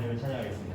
하나님을 찬양하겠습니다.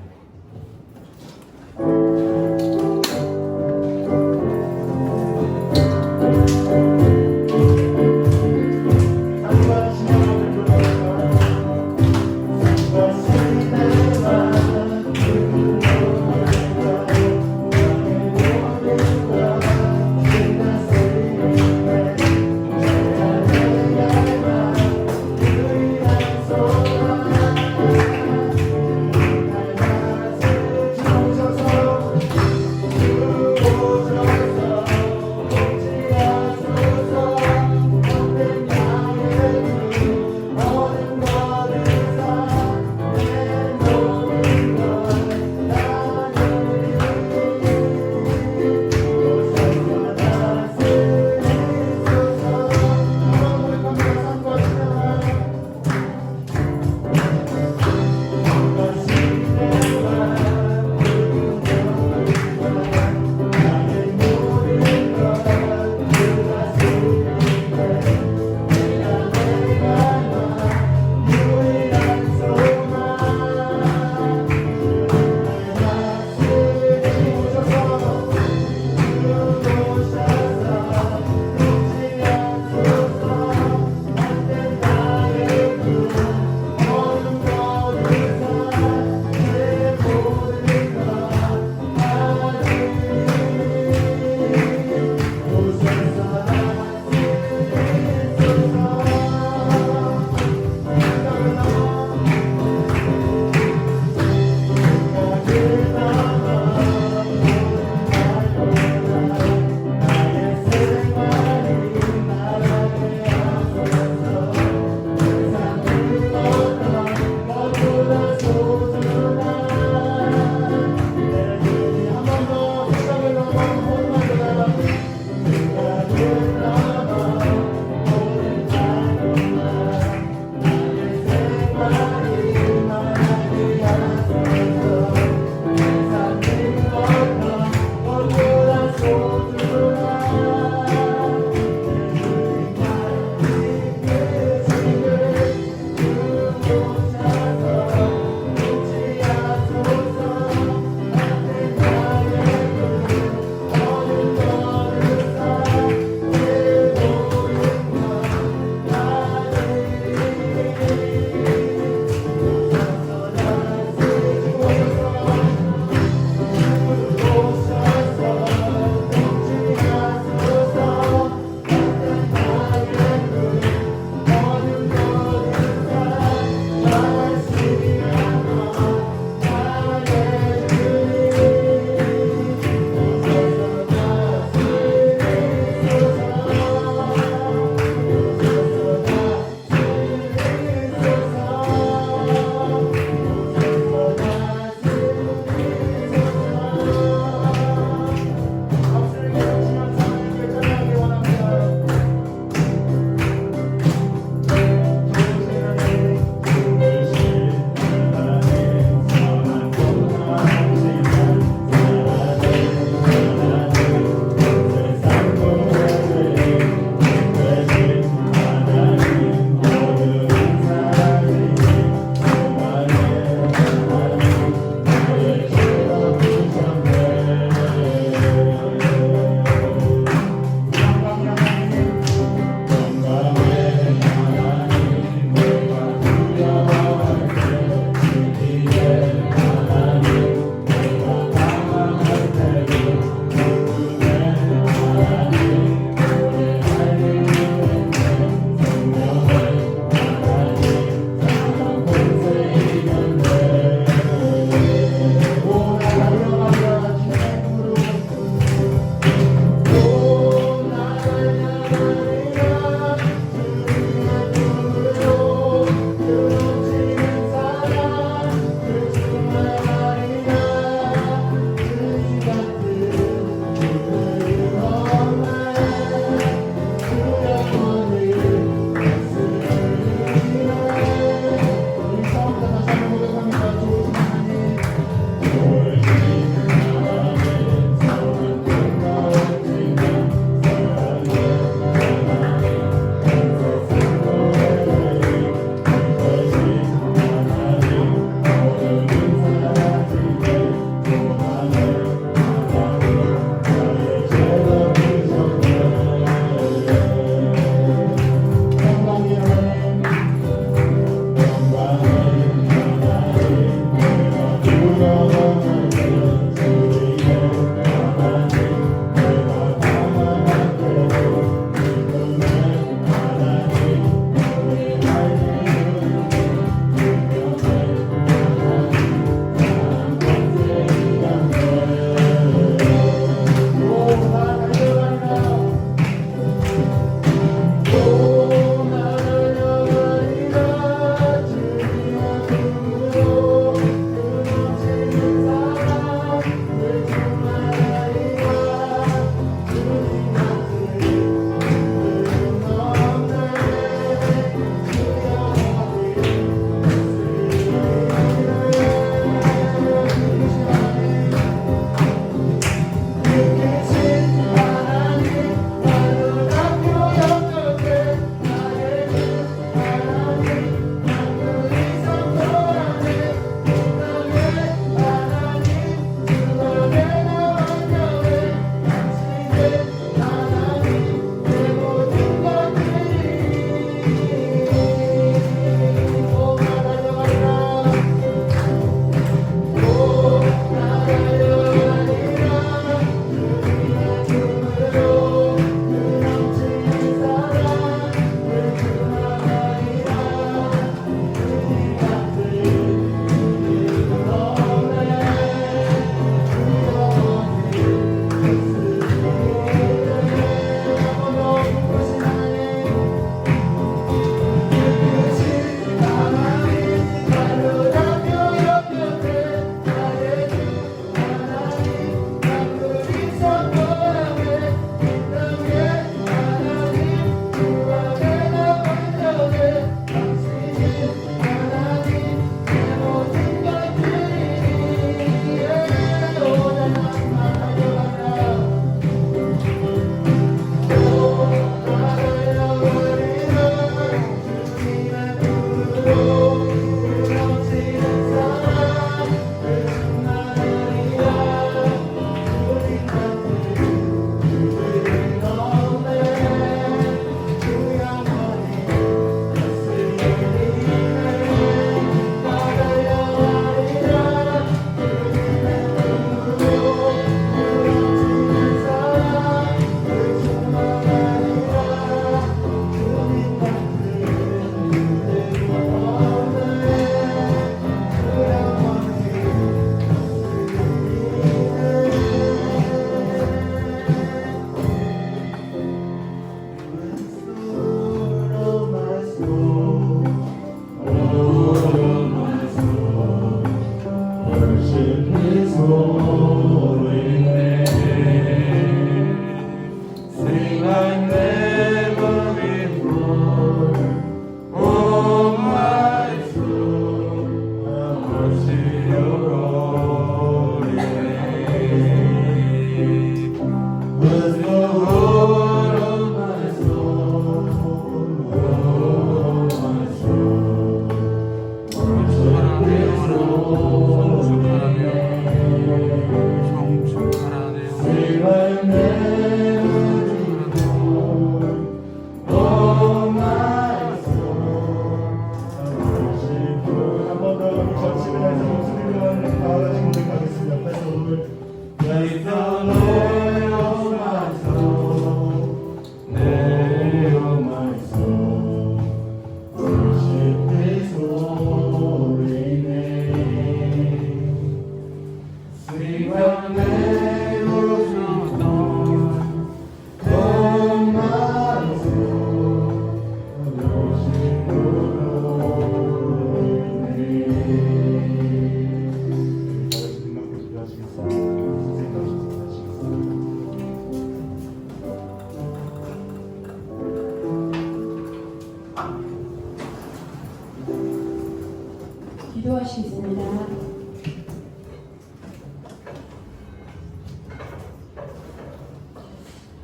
기도드리겠습니다.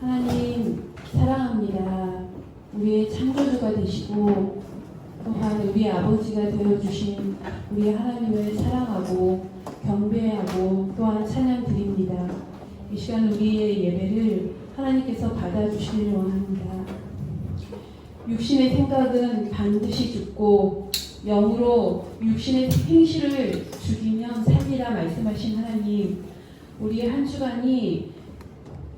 하나님 사랑합니다. 우리의 창조주가 되시고 또한 우리 아버지가 되어주신 우리 하나님을 사랑하고 경배하고 또한 찬양드립니다. 이 시간 우리의 예배를 하나님께서 받아주시기를 원합니다. 육신의 생각은 반드시 죽고 영으로 육신의 행실을 죽이면 살리라 말씀하신 하나님, 우리의 한 주간이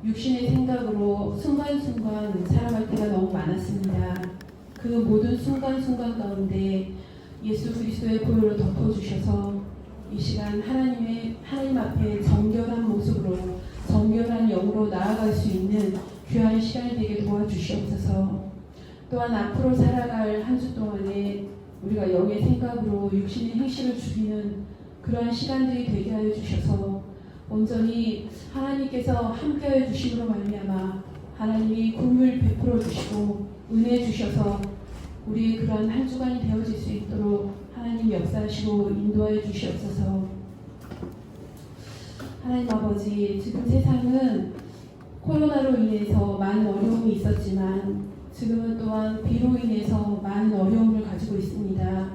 육신의 생각으로 순간순간 살아갈 때가 너무 많았습니다. 그 모든 순간순간 가운데 예수 그리스도의 보혈로 덮어주셔서 이 시간 하나님 앞에 정결한 모습으로 정결한 영으로 나아갈 수 있는 귀한 시간이 되게 도와주시옵소서. 또한 앞으로 살아갈 한 주 동안에 우리가 영의 생각으로 육신의 행실을 죽이는 그러한 시간들이 되게 하여 주셔서 온전히 하나님께서 함께하여 주심으로 말미암아 하나님이 긍휼 베풀어 주시고 은혜 주셔서 우리의 그러한 한 주간이 되어질 수 있도록 하나님 역사하시고 인도하여 주시옵소서. 하나님 아버지, 지금 세상은 코로나로 인해서 많은 어려움이 있었지만 지금은 또한 비로 인해서 많은 어려움을 가지고 있습니다.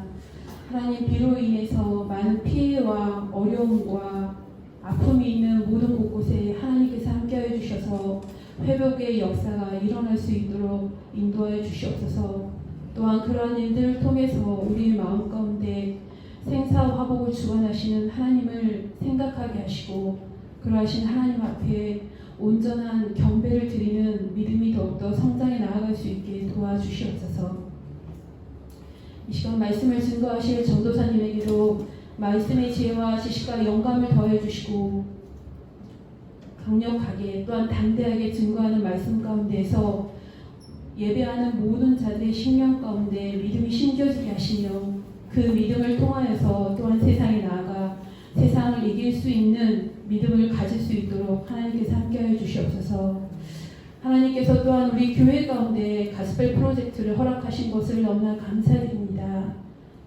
하나님, 비로 인해서 많은 피해와 어려움과 아픔이 있는 모든 곳곳에 하나님께서 함께하여 주셔서 회복의 역사가 일어날 수 있도록 인도하여 주시옵소서. 또한 그러한 일들을 통해서 우리의 마음 가운데 생사화복을 주관하시는 하나님을 생각하게 하시고 그러하신 하나님 앞에 온전한 경배를 드리는 믿음이 더욱더 성장해 나아갈 수 있게 도와주시옵소서. 이 시간 말씀을 증거하실 전도사님에게도 말씀의 지혜와 지식과 영감을 더해 주시고 강력하게 또한 담대하게 증거하는 말씀 가운데서 예배하는 모든 자들의 심령 가운데 믿음이 심겨지게 하시며 그 믿음을 통하여서 또한 세상에 나아가 세상을 이길 수 있는 믿음을 가질 수 있도록 하나님께서 함께하여 주시옵소서. 하나님께서 또한 우리 교회 가운데 가스펠 프로젝트를 허락하신 것을 너무나 감사드립니다.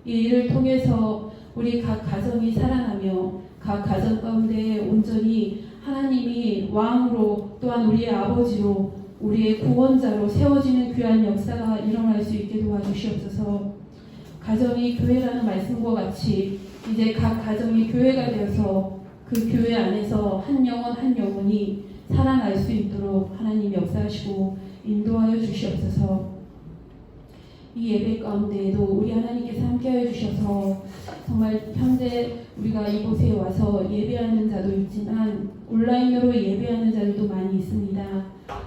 이 일을 통해서 우리 각 가정이 살아나며 각 가정 가운데 온전히 하나님이 왕으로 또한 우리의 아버지로 우리의 구원자로 세워지는 귀한 역사가 일어날 수 있게 도와주시옵소서. 가정이 교회라는 말씀과 같이 이제 각 가정이 교회가 되어서 그 교회 안에서 한 영혼 한 영혼이 살아날 수 있도록 하나님 역사하시고 인도하여 주시옵소서. 이 예배 가운데에도 우리 하나님께서 함께하여 주셔서 정말 현재 우리가 이곳에 와서 예배하는 자도 있지만 온라인으로 예배하는 자들도 많이 있습니다.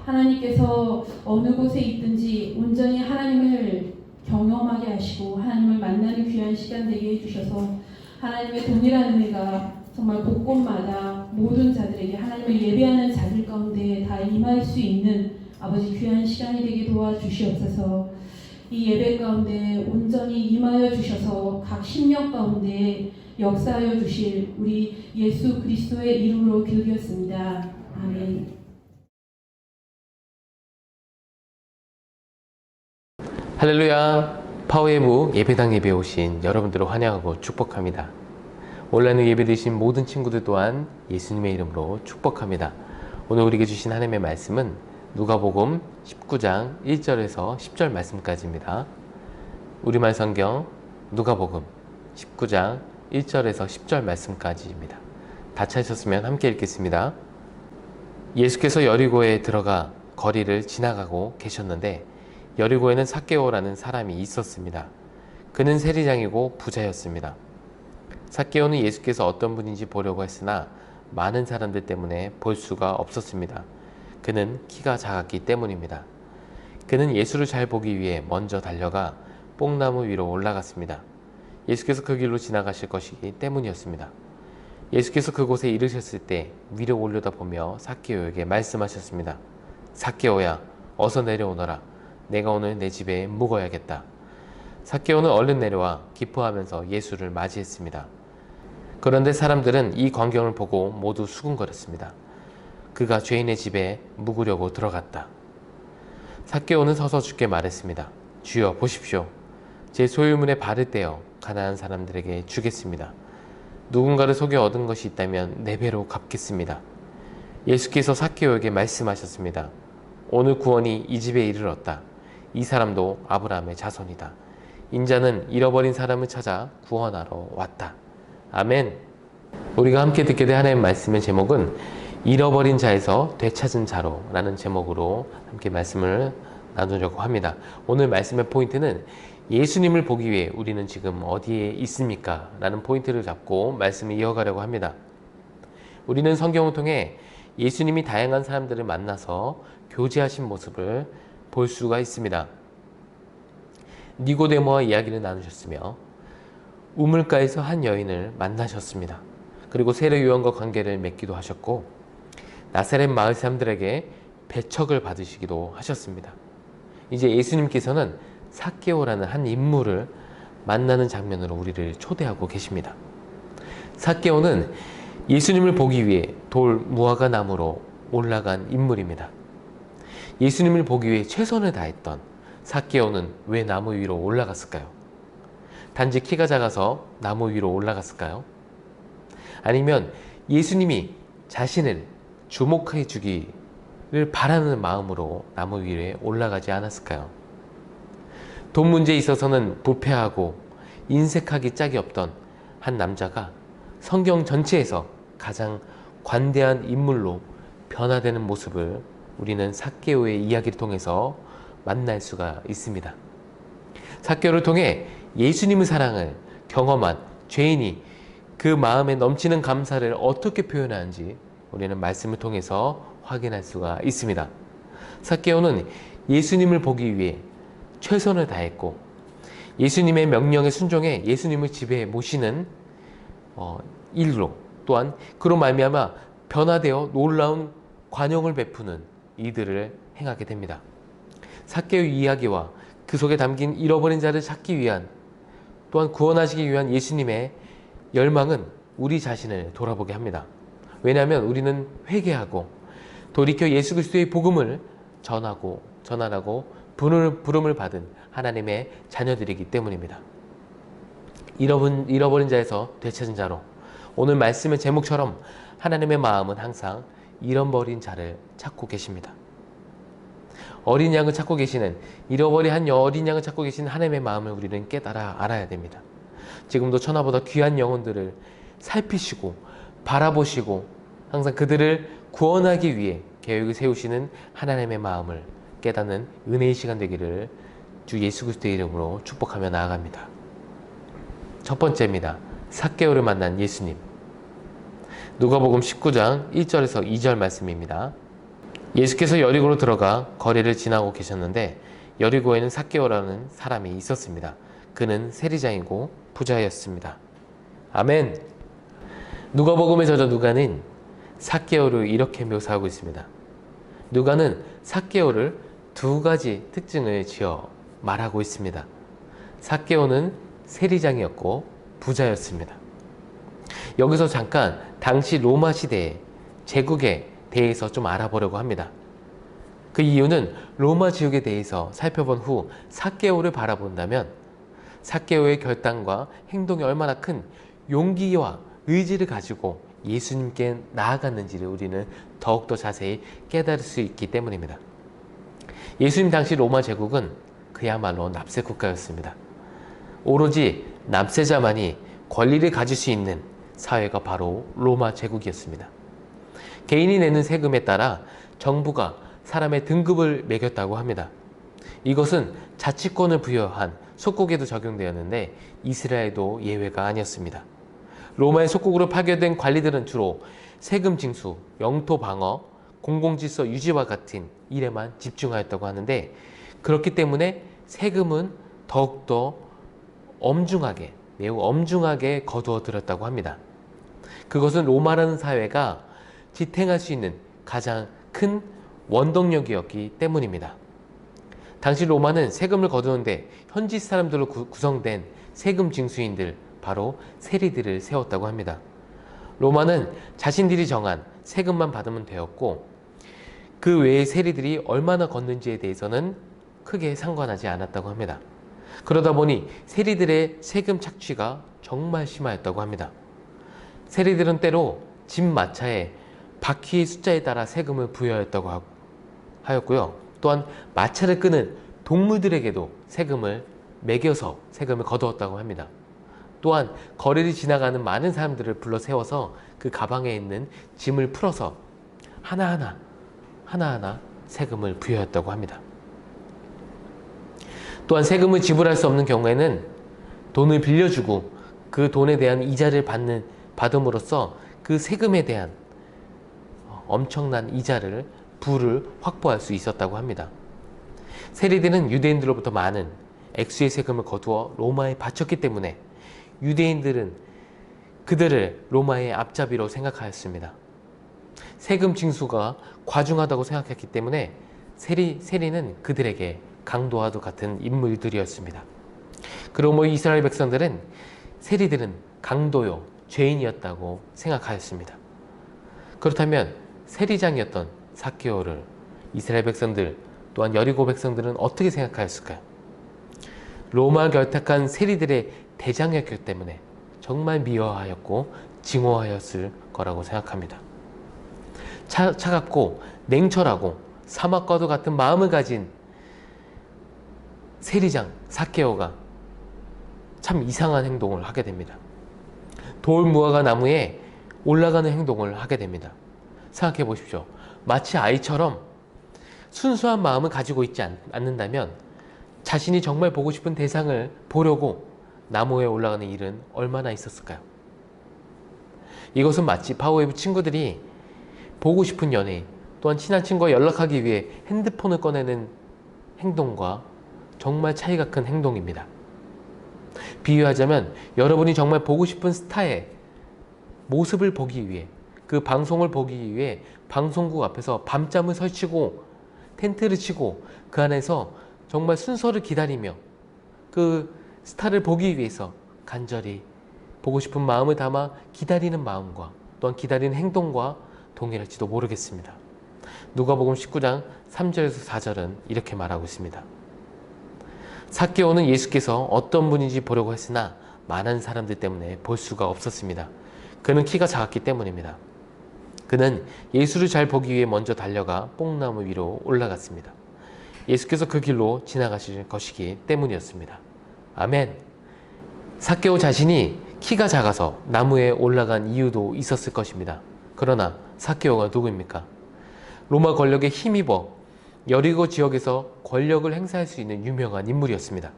하나님께서 어느 곳에 있든지 온전히 하나님을 경험하게 하시고 하나님을 만나는 귀한 시간 되게 해주셔서 하나님의 동일한 은혜가 정말 곳곳마다 모든 자들에게 하나님을 예배하는 자들 가운데 다 임할 수 있는 아버지 귀한 시간이 되게 도와주시옵소서. 이 예배 가운데 온전히 임하여 주셔서 각 심령 가운데 역사하여 주실 우리 예수 그리스도의 이름으로 기도드렸습니다. 아멘. 할렐루야. 파워웨이브 예배당 예배에 오신 여러분들을 환영하고 축복합니다. 온라인으로 예배드리신 모든 친구들 또한 예수님의 이름으로 축복합니다. 오늘 우리에게 주신 하나님의 말씀은 누가복음 19장 1절에서 10절 말씀까지입니다. 우리말 성경 누가복음 19장 1절에서 10절 말씀까지입니다. 다 찾으셨으면 함께 읽겠습니다. 예수께서 여리고에 들어가 거리를 지나가고 계셨는데 여리고에는 삭개오라는 사람이 있었습니다. 그는 세리장이고 부자였습니다. 삭개오는 예수께서 어떤 분인지 보려고 했으나 많은 사람들 때문에 볼 수가 없었습니다. 그는 키가 작았기 때문입니다. 그는 예수를 잘 보기 위해 먼저 달려가 뽕나무 위로 올라갔습니다. 예수께서 그 길로 지나가실 것이기 때문이었습니다. 예수께서 그곳에 이르셨을 때 위로 올려다보며 삭개오에게 말씀하셨습니다. 삭개오야, 어서 내려오너라. 내가 오늘 내 집에 묵어야겠다. 삭개오는 얼른 내려와 기뻐하면서 예수를 맞이했습니다. 그런데 사람들은 이 광경을 보고 모두 수군거렸습니다. 그가 죄인의 집에 묵으려고 들어갔다. 삭개오는 서서 주께 말했습니다. 주여 보십시오. 제 소유물에 발을 떼어 가난한 사람들에게 주겠습니다. 누군가를 속여 얻은 것이 있다면 4배로 갚겠습니다. 예수께서 삭개오에게 말씀하셨습니다. 오늘 구원이 이 집에 이르렀다. 이 사람도 아브라함의 자손이다. 인자는 잃어버린 사람을 찾아 구원하러 왔다. 아멘. 우리가 함께 듣게 된 하나님의 말씀의 제목은 잃어버린 자에서 되찾은 자로 라는 제목으로 함께 말씀을 나누려고 합니다. 오늘 말씀의 포인트는 예수님을 보기 위해 우리는 지금 어디에 있습니까? 라는 포인트를 잡고 말씀을 이어가려고 합니다. 우리는 성경을 통해 예수님이 다양한 사람들을 만나서 교제하신 모습을 볼 수가 있습니다. 니고데모와 이야기를 나누셨으며 우물가에서 한 여인을 만나셨습니다. 그리고 세례 요한과 관계를 맺기도 하셨고 나사렛 마을 사람들에게 배척을 받으시기도 하셨습니다. 이제 예수님께서는 삭개오라는 한 인물을 만나는 장면으로 우리를 초대하고 계십니다. 삭개오는 예수님을 보기 위해 돌 무화과 나무로 올라간 인물입니다. 예수님을 보기 위해 최선을 다했던 삭개오는 왜 나무 위로 올라갔을까요? 단지 키가 작아서 나무 위로 올라갔을까요? 아니면 예수님이 자신을 주목해 주기를 바라는 마음으로 나무 위에 올라가지 않았을까요? 돈 문제에 있어서는 부패하고 인색하기 짝이 없던 한 남자가 성경 전체에서 가장 관대한 인물로 변화되는 모습을 우리는 삭개오의 이야기를 통해서 만날 수가 있습니다. 삭개오를 통해 예수님의 사랑을 경험한 죄인이 그 마음에 넘치는 감사를 어떻게 표현하는지 우리는 말씀을 통해서 확인할 수가 있습니다. 삭개오는 예수님을 보기 위해 최선을 다했고 예수님의 명령에 순종해 예수님을 집에 모시는 일로 또한 그로 말미암아 변화되어 놀라운 관용을 베푸는 이들을 행하게 됩니다. 삭개오의 이야기와 그 속에 담긴 잃어버린 자를 찾기 위한 또한 구원하시기 위한 예수님의 열망은 우리 자신을 돌아보게 합니다. 왜냐하면 우리는 회개하고 돌이켜 예수 그리스도의 복음을 전하라고 부름을 받은 하나님의 자녀들이기 때문입니다. 잃어버린 자에서 되찾은 자로 오늘 말씀의 제목처럼 하나님의 마음은 항상 잃어버린 자를 찾고 계십니다. 어린 양을 찾고 계시는 잃어버린 한 어린 양을 찾고 계시는 하나님의 마음을 우리는 깨달아 알아야 됩니다. 지금도 천하보다 귀한 영혼들을 살피시고 바라보시고 항상 그들을 구원하기 위해 계획을 세우시는 하나님의 마음을 깨닫는 은혜의 시간 되기를 주 예수 그리스도의 이름으로 축복하며 나아갑니다. 첫 번째입니다. 삭개오를 만난 예수님. 누가복음 19장 1절에서 2절 말씀입니다. 예수께서 여리고로 들어가 거리를 지나고 계셨는데 여리고에는 삭개오라는 사람이 있었습니다. 그는 세리장이고 부자였습니다. 아멘. 누가복음의 저자 누가는 삭개오를 이렇게 묘사하고 있습니다. 누가는 삭개오를 2가지 특징을 지어 말하고 있습니다. 삭개오는 세리장이었고 부자였습니다. 여기서 잠깐 당시 로마 시대의 제국에 대해서 좀 알아보려고 합니다. 그 이유는 로마 지역에 대해서 살펴본 후 삭개오를 바라본다면 삭개오의 결단과 행동이 얼마나 큰 용기와 의지를 가지고 예수님께 나아갔는지를 우리는 더욱더 자세히 깨달을 수 있기 때문입니다. 예수님 당시 로마 제국은 그야말로 납세 국가였습니다. 오로지 납세자만이 권리를 가질 수 있는 사회가 바로 로마 제국이었습니다. 개인이 내는 세금에 따라 정부가 사람의 등급을 매겼다고 합니다. 이것은 자치권을 부여한 속국에도 적용되었는데 이스라엘도 예외가 아니었습니다. 로마의 속국으로 파견된 관리들은 주로 세금 징수, 영토 방어, 공공질서 유지와 같은 일에만 집중하였다고 하는데 그렇기 때문에 세금은 더욱더 매우 엄중하게 거두어 들였다고 합니다. 그것은 로마라는 사회가 지탱할 수 있는 가장 큰 원동력이었기 때문입니다. 당시 로마는 세금을 거두는데 현지 사람들로 구성된 세금 징수인들, 바로 세리들을 세웠다고 합니다. 로마는 자신들이 정한 세금만 받으면 되었고 그 외의 세리들이 얼마나 걷는지에 대해서는 크게 상관하지 않았다고 합니다. 그러다 보니 세리들의 세금 착취가 정말 심하였다고 합니다. 세리들은 때로 집 마차에 바퀴의 숫자에 따라 세금을 부여했다고 하였고요. 또한 마차를 끄는 동물들에게도 세금을 매겨서 세금을 거두었다고 합니다. 또한 거리를 지나가는 많은 사람들을 불러 세워서 그 가방에 있는 짐을 풀어서 하나하나 세금을 부여했다고 합니다. 또한 세금을 지불할 수 없는 경우에는 돈을 빌려주고 그 돈에 대한 이자를 받음으로써 그 세금에 대한 엄청난 이자를 부를 확보할 수 있었다고 합니다. 세리들은 유대인들로부터 많은 액수의 세금을 거두어 로마에 바쳤기 때문에 유대인들은 그들을 로마의 앞잡이로 생각하였습니다. 세금 징수가 과중하다고 생각했기 때문에 세리는 그들에게 강도와도 같은 인물들이었습니다. 그러므로 이스라엘 백성들은 세리들은 강도요, 죄인이었다고 생각하였습니다. 그렇다면 세리장이었던 삭개오를 이스라엘 백성들 또한 여리고 백성들은 어떻게 생각하였을까요? 로마 결탁한 세리들의 대장이었기 때문에 정말 미워하였고 증오하였을 거라고 생각합니다. 차갑고 냉철하고 사막과도 같은 마음을 가진 세리장 삭개오가 참 이상한 행동을 하게 됩니다. 돌 무화과 나무에 올라가는 행동을 하게 됩니다. 생각해 보십시오. 마치 아이처럼 순수한 마음을 가지고 있지 않는다면 자신이 정말 보고 싶은 대상을 보려고 나무에 올라가는 일은 얼마나 있었을까요? 이것은 마치 파워웨이브 친구들이 보고 싶은 연예인 또한 친한 친구와 연락하기 위해 핸드폰을 꺼내는 행동과 정말 차이가 큰 행동입니다. 비유하자면 여러분이 정말 보고 싶은 스타의 모습을 보기 위해 그 방송을 보기 위해 방송국 앞에서 밤잠을 설치고 텐트를 치고 그 안에서 정말 순서를 기다리며 그 스타를 보기 위해서 간절히 보고 싶은 마음을 담아 기다리는 마음과 또한 기다리는 행동과 동일할지도 모르겠습니다. 누가복음 19장 3절에서 4절은 이렇게 말하고 있습니다. 삭개오는 예수께서 어떤 분인지 보려고 했으나 많은 사람들 때문에 볼 수가 없었습니다. 그는 키가 작았기 때문입니다. 그는 예수를 잘 보기 위해 먼저 달려가 뽕나무 위로 올라갔습니다. 예수께서 그 길로 지나가실 것이기 때문이었습니다. 아멘. 삭개오 자신이 키가 작아서 나무에 올라간 이유도 있었을 것입니다. 그러나 삭개오가 누구입니까? 로마 권력에 힘입어 여리고 지역에서 권력을 행사할 수 있는 유명한 인물이었습니다.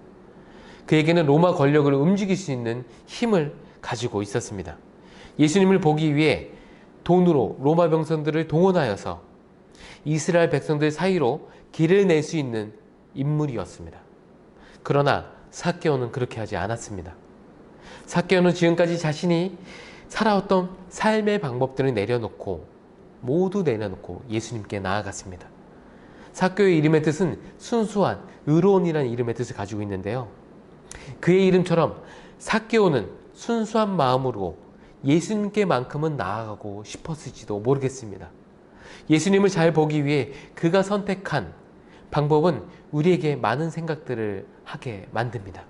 그에게는 로마 권력을 움직일 수 있는 힘을 가지고 있었습니다. 예수님을 보기 위해 돈으로 로마 병선들을 동원하여서 이스라엘 백성들 사이로 길을 낼 수 있는 인물이었습니다. 그러나 삭개오는 그렇게 하지 않았습니다. 삭개오는 지금까지 자신이 살아왔던 삶의 방법들을 모두 내려놓고 예수님께 나아갔습니다. 삭개오의 이름의 뜻은 순수한 의로운이라는 이름의 뜻을 가지고 있는데요. 그의 이름처럼 삭개오는 순수한 마음으로 예수님께만큼은 나아가고 싶었을지도 모르겠습니다. 예수님을 잘 보기 위해 그가 선택한 방법은 우리에게 많은 생각들을 하게 만듭니다.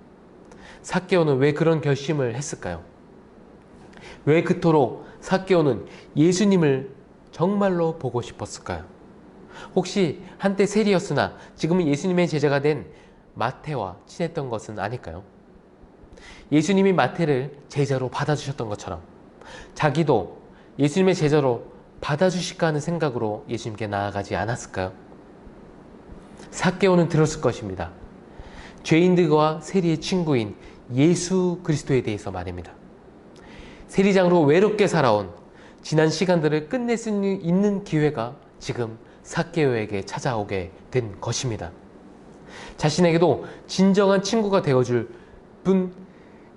삭개오는 왜 그런 결심을 했을까요? 왜 그토록 삭개오는 예수님을 정말로 보고 싶었을까요? 혹시 한때 세리였으나 지금은 예수님의 제자가 된 마태와 친했던 것은 아닐까요? 예수님이 마태를 제자로 받아주셨던 것처럼 자기도 예수님의 제자로 받아주실까 하는 생각으로 예수님께 나아가지 않았을까요? 삭개오는 들었을 것입니다. 죄인들과 세리의 친구인 예수 그리스도에 대해서 말입니다. 세리장으로 외롭게 살아온 지난 시간들을 끝낼 수 있는 기회가 지금 삭개오에게 찾아오게 된 것입니다. 자신에게도 진정한 친구가 되어줄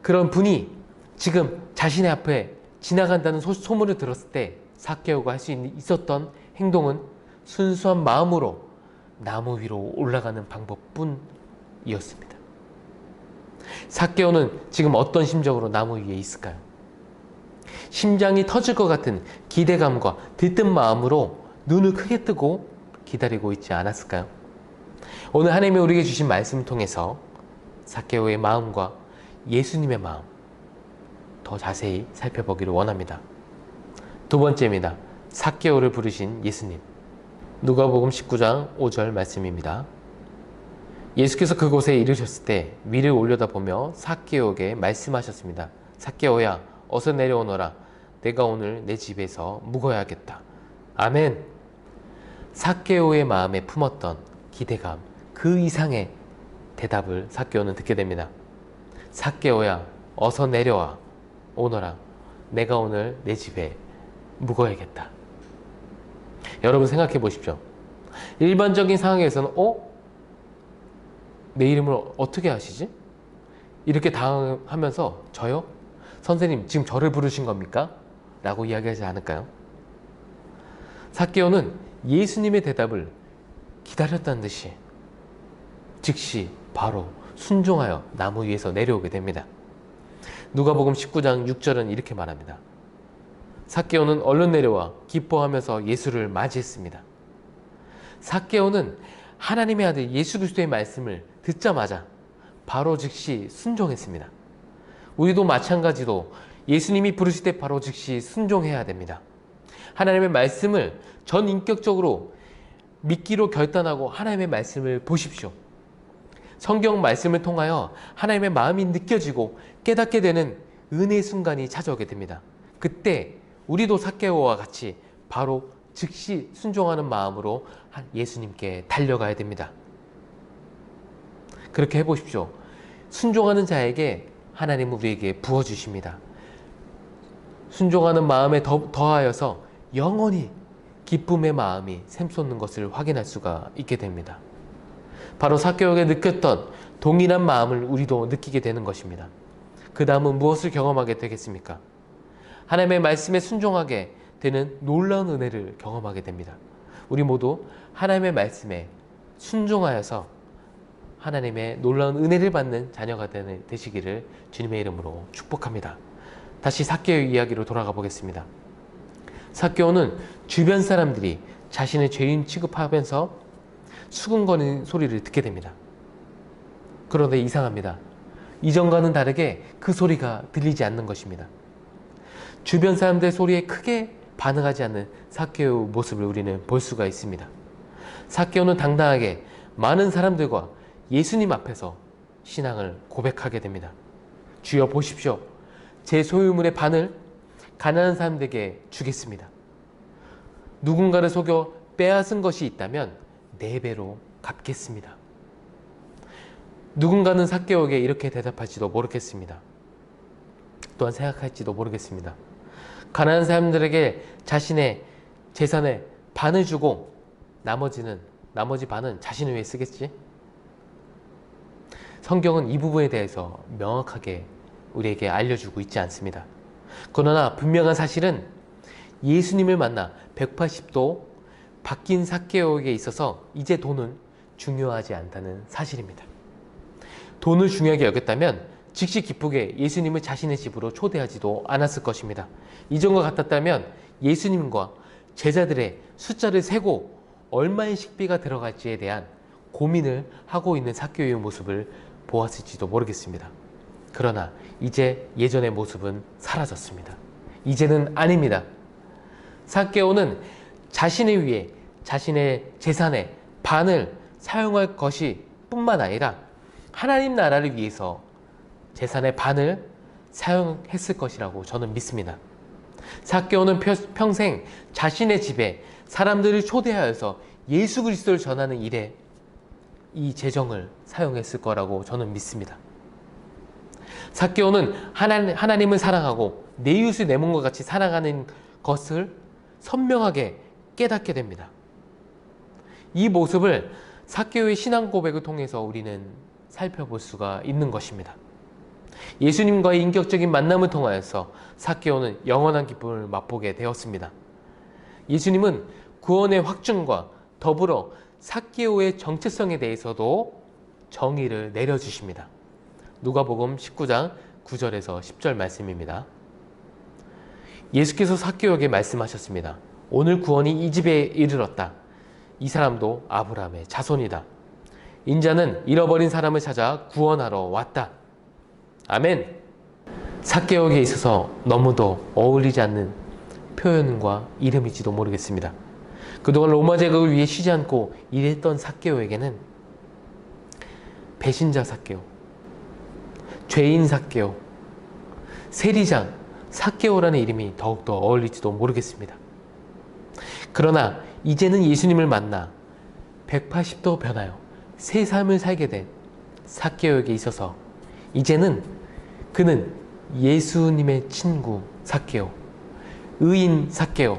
그런 분이 지금 자신의 앞에 지나간다는 소문을 들었을 때 삭개오가 할 수 있었던 행동은 순수한 마음으로 나무 위로 올라가는 방법뿐이었습니다. 삭개오는 지금 어떤 심정으로 나무 위에 있을까요? 심장이 터질 것 같은 기대감과 들뜬 마음으로 눈을 크게 뜨고 기다리고 있지 않았을까요? 오늘 하나님이 우리에게 주신 말씀을 통해서 삭개오의 마음과 예수님의 마음 더 자세히 살펴보기를 원합니다. 두 번째입니다. 삭개오를 부르신 예수님. 누가복음 19장 5절 말씀입니다. 예수께서 그곳에 이르셨을 때 위를 올려다보며 삭개오에게 말씀하셨습니다. 삭개오야, 어서 내려오너라. 내가 오늘 내 집에서 묵어야겠다. 아멘. 삭개오의 마음에 품었던 기대감, 그 이상의 대답을 삭개오는 듣게 됩니다. 삭개오야, 어서 내려와 오너라. 내가 오늘 내 집에 묵어야겠다. 여러분 생각해 보십시오. 일반적인 상황에서는 내 이름을 어떻게 아시지? 이렇게 당황하면서 저요? 선생님 지금 저를 부르신 겁니까? 라고 이야기하지 않을까요? 삭개오는 예수님의 대답을 기다렸다는 듯이 즉시 바로 순종하여 나무 위에서 내려오게 됩니다. 누가복음 19장 6절은 이렇게 말합니다. 삭개오는 얼른 내려와 기뻐하면서 예수를 맞이했습니다. 삭개오는 하나님의 아들 예수 그리스도의 말씀을 듣자마자 바로 즉시 순종했습니다. 우리도 마찬가지로 예수님이 부르실 때 바로 즉시 순종해야 됩니다. 하나님의 말씀을 전인격적으로 믿기로 결단하고 하나님의 말씀을 보십시오. 성경 말씀을 통하여 하나님의 마음이 느껴지고 깨닫게 되는 은혜의 순간이 찾아오게 됩니다. 그때 우리도 삭개오와 같이 바로 즉시 순종하는 마음으로 예수님께 달려가야 됩니다. 그렇게 해보십시오. 순종하는 자에게 하나님은 우리에게 부어주십니다. 순종하는 마음에 더하여서 영원히 기쁨의 마음이 샘솟는 것을 확인할 수가 있게 됩니다. 바로 삭개오에게 느꼈던 동일한 마음을 우리도 느끼게 되는 것입니다. 그 다음은 무엇을 경험하게 되겠습니까? 하나님의 말씀에 순종하게 되는 놀라운 은혜를 경험하게 됩니다. 우리 모두 하나님의 말씀에 순종하여서 하나님의 놀라운 은혜를 받는 자녀가 되시기를 주님의 이름으로 축복합니다. 다시 삭개오의 이야기로 돌아가 보겠습니다. 삭개오는 주변 사람들이 자신의 죄인 취급하면서 수군거리는 소리를 듣게 됩니다. 그런데 이상합니다. 이전과는 다르게 그 소리가 들리지 않는 것입니다. 주변 사람들의 소리에 크게 반응하지 않는 삭개오의 모습을 우리는 볼 수가 있습니다. 삭개오는 당당하게 많은 사람들과 예수님 앞에서 신앙을 고백하게 됩니다. 주여 보십시오. 제 소유물의 반을 가난한 사람들에게 주겠습니다. 누군가를 속여 빼앗은 것이 있다면 4배로 갚겠습니다. 누군가는 삭개오에게 이렇게 대답할지도 모르겠습니다. 또한 생각할지도 모르겠습니다. 가난한 사람들에게 자신의 재산의 반을 주고 나머지 반은 자신을 위해 쓰겠지? 성경은 이 부분에 대해서 명확하게 우리에게 알려주고 있지 않습니다. 그러나 분명한 사실은 예수님을 만나 180도 바뀐 삭개오에게 있어서 이제 돈은 중요하지 않다는 사실입니다. 돈을 중요하게 여겼다면 즉시 기쁘게 예수님을 자신의 집으로 초대하지도 않았을 것입니다. 이전과 같았다면 예수님과 제자들의 숫자를 세고 얼마의 식비가 들어갈지에 대한 고민을 하고 있는 삭개오의 모습을 보았을지도 모르겠습니다. 그러나 이제 예전의 모습은 사라졌습니다. 이제는 아닙니다. 삭개오는 자신을 위해 자신의 재산의 반을 사용할 것이 뿐만 아니라 하나님 나라를 위해서 재산의 반을 사용했을 것이라고 저는 믿습니다. 삭개오는 평생 자신의 집에 사람들을 초대하여서 예수 그리스도를 전하는 일에 이 재정을 사용했을 거라고 저는 믿습니다. 삭개오는 하나님을 사랑하고 내 이웃을 내 몸과 같이 사랑하는 것을 선명하게 깨닫게 됩니다. 이 모습을 삭개오의 신앙 고백을 통해서 우리는 살펴볼 수가 있는 것입니다. 예수님과의 인격적인 만남을 통하여서 삭개오는 영원한 기쁨을 맛보게 되었습니다. 예수님은 구원의 확증과 더불어 삭개오의 정체성에 대해서도 정의를 내려주십니다. 누가복음 19장 9절에서 10절 말씀입니다. 예수께서 삭개오에게 말씀하셨습니다. 오늘 구원이 이 집에 이르렀다. 이 사람도 아브라함의 자손이다. 인자는 잃어버린 사람을 찾아 구원하러 왔다. 아멘. 삭개오에게 있어서 너무도 어울리지 않는 표현과 이름일지도 모르겠습니다. 그동안 로마 제국을 위해 쉬지 않고 일했던 삭개오에게는 배신자 삭개오, 죄인 삭개오, 세리장 삭개오라는 이름이 더욱더 어울릴지도 모르겠습니다. 그러나 이제는 예수님을 만나 180도 변하여 새 삶을 살게 된 삭개오에게 있어서 이제는 그는 예수님의 친구 삭개오, 의인 삭개오,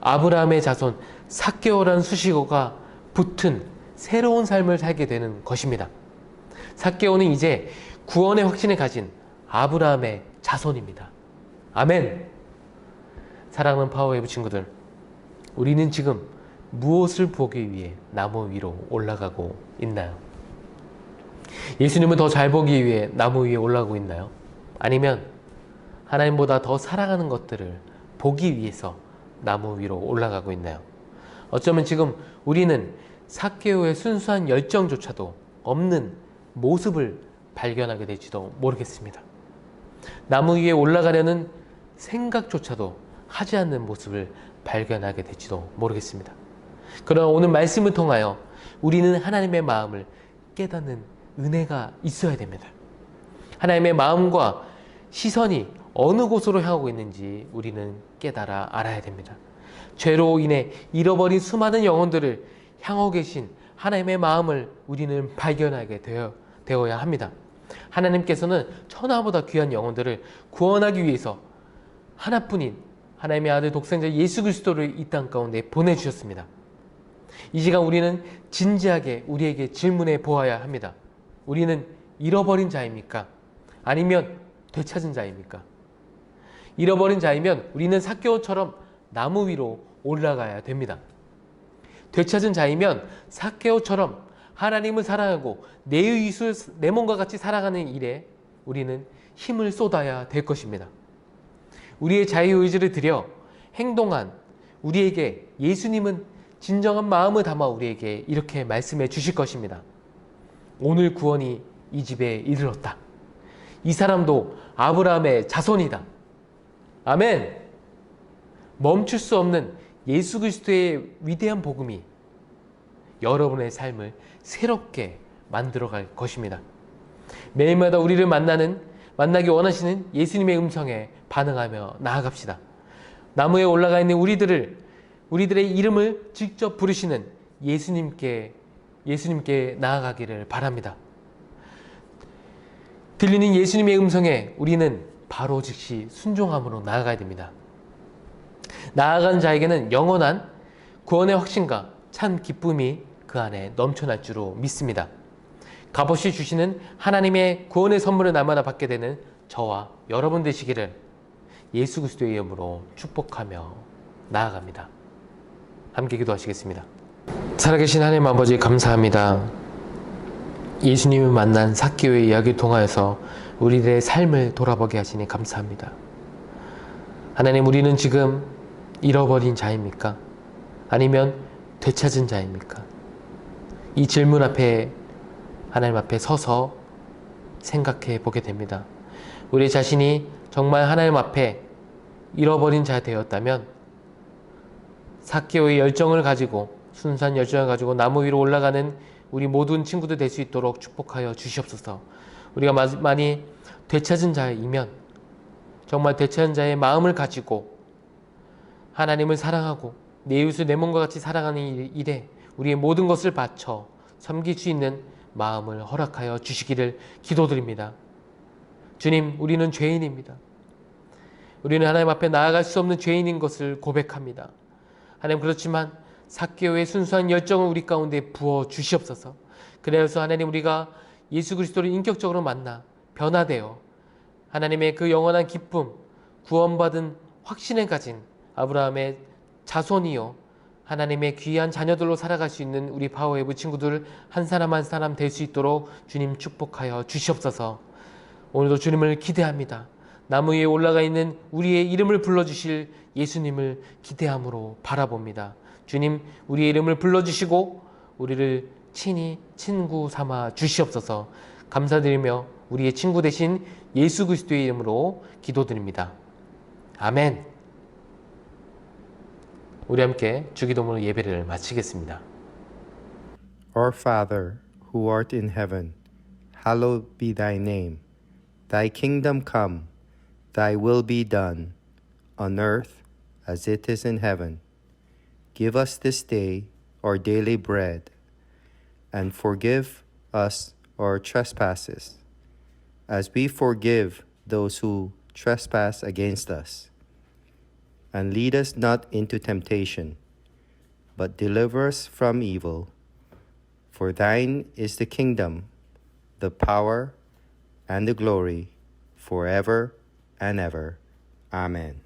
아브라함의 자손 삭개오라는 수식어가 붙은 새로운 삶을 살게 되는 것입니다. 삭개오는 이제 구원의 확신을 가진 아브라함의 자손입니다. 아멘. 사랑하는 파워웨이브 친구들, 우리는 지금 무엇을 보기 위해 나무 위로 올라가고 있나요? 예수님은 더 잘 보기 위해 나무 위에 올라가고 있나요? 아니면 하나님보다 더 사랑하는 것들을 보기 위해서 나무 위로 올라가고 있나요? 어쩌면 지금 우리는 삭개오의 순수한 열정조차도 없는 모습을 발견하게 될지도 모르겠습니다. 나무 위에 올라가려는 생각조차도 하지 않는 모습을 발견하게 될지도 모르겠습니다. 그러나 오늘 말씀을 통하여 우리는 하나님의 마음을 깨닫는 은혜가 있어야 됩니다. 하나님의 마음과 시선이 어느 곳으로 향하고 있는지 우리는 깨달아 알아야 됩니다. 죄로 인해 잃어버린 수많은 영혼들을 향하고 계신 하나님의 마음을 우리는 발견하게 되어야 합니다. 하나님께서는 천하보다 귀한 영혼들을 구원하기 위해서 하나뿐인 하나님의 아들 독생자 예수 그리스도를 이 땅 가운데 보내주셨습니다. 이 시간 우리는 진지하게 우리에게 질문해 보아야 합니다. 우리는 잃어버린 자입니까? 아니면 되찾은 자입니까? 잃어버린 자이면 우리는 삭개오처럼 나무 위로 올라가야 됩니다. 되찾은 자이면 삭개오처럼 하나님을 사랑하고 내 이웃을 내 몸과 같이 사랑하는 일에 우리는 힘을 쏟아야 될 것입니다. 우리의 자유의지를 들여 행동한 우리에게 예수님은 진정한 마음을 담아 우리에게 이렇게 말씀해 주실 것입니다. 오늘 구원이 이 집에 이르렀다. 이 사람도 아브라함의 자손이다. 아멘. 멈출 수 없는 예수 그리스도의 위대한 복음이 여러분의 삶을 새롭게 만들어갈 것입니다. 매일마다 우리를 만나기 원하시는 예수님의 음성에 반응하며 나아갑시다. 나무에 올라가 있는 우리들의 이름을 직접 부르시는 예수님께 나아가기를 바랍니다. 들리는 예수님의 음성에 우리는 바로 즉시 순종함으로 나아가야 됩니다. 나아가는 자에게는 영원한 구원의 확신과 참 기쁨이 그 안에 넘쳐날 줄로 믿습니다. 값없이 주시는 하나님의 구원의 선물을 날마다 받게 되는 저와 여러분 되시기를 예수 그리스도의 이름으로 축복하며 나아갑니다. 함께 기도하시겠습니다. 살아계신 하나님 아버지 감사합니다. 예수님을 만난 삭개오의 이야기를 통하여서 우리들의 삶을 돌아보게 하시니 감사합니다. 하나님, 우리는 지금 잃어버린 자입니까? 아니면 되찾은 자입니까? 이 질문 앞에 하나님 앞에 서서 생각해 보게 됩니다. 우리 자신이 정말 하나님 앞에 잃어버린 자 되었다면 삭개오의 열정을 가지고, 순수한 열정을 가지고 나무 위로 올라가는 우리 모든 친구들 될 수 있도록 축복하여 주시옵소서. 우리가 많이 되찾은 자이면 정말 되찾은 자의 마음을 가지고 하나님을 사랑하고 내 이웃을 내 몸과 같이 사랑하는 일에 우리의 모든 것을 바쳐 섬길 수 있는 마음을 허락하여 주시기를 기도드립니다. 주님, 우리는 죄인입니다. 우리는 하나님 앞에 나아갈 수 없는 죄인인 것을 고백합니다. 하나님, 그렇지만 삭개오의 순수한 열정을 우리 가운데 부어 주시옵소서. 그래서 하나님, 우리가 예수 그리스도를 인격적으로 만나 변화되어 하나님의 그 영원한 기쁨, 구원받은 확신을 가진 아브라함의 자손이요 하나님의 귀한 자녀들로 살아갈 수 있는 우리 파워웨이브 친구들 한 사람 한 사람 될 수 있도록 주님 축복하여 주시옵소서. 오늘도 주님을 기대합니다. 나무 위에 올라가 있는 우리의 이름을 불러주실 예수님을 기대함으로 바라봅니다. 주님, 우리의 이름을 불러주시고 우리를 친히 친구 삼아 주시옵소서. 감사드리며 우리의 친구 되신 예수 그리스도의 이름으로 기도드립니다. 아멘. 우리 함께 주기도문으로 예배를 마치겠습니다. Our Father, who art in heaven, hallowed be thy name. Thy kingdom come, thy will be done, on earth as it is in heaven. Give us this day our daily bread, and forgive us our trespasses, as we forgive those who trespass against us. And lead us not into temptation, but deliver us from evil. For thine is the kingdom, the power, and the glory, forever and ever. Amen.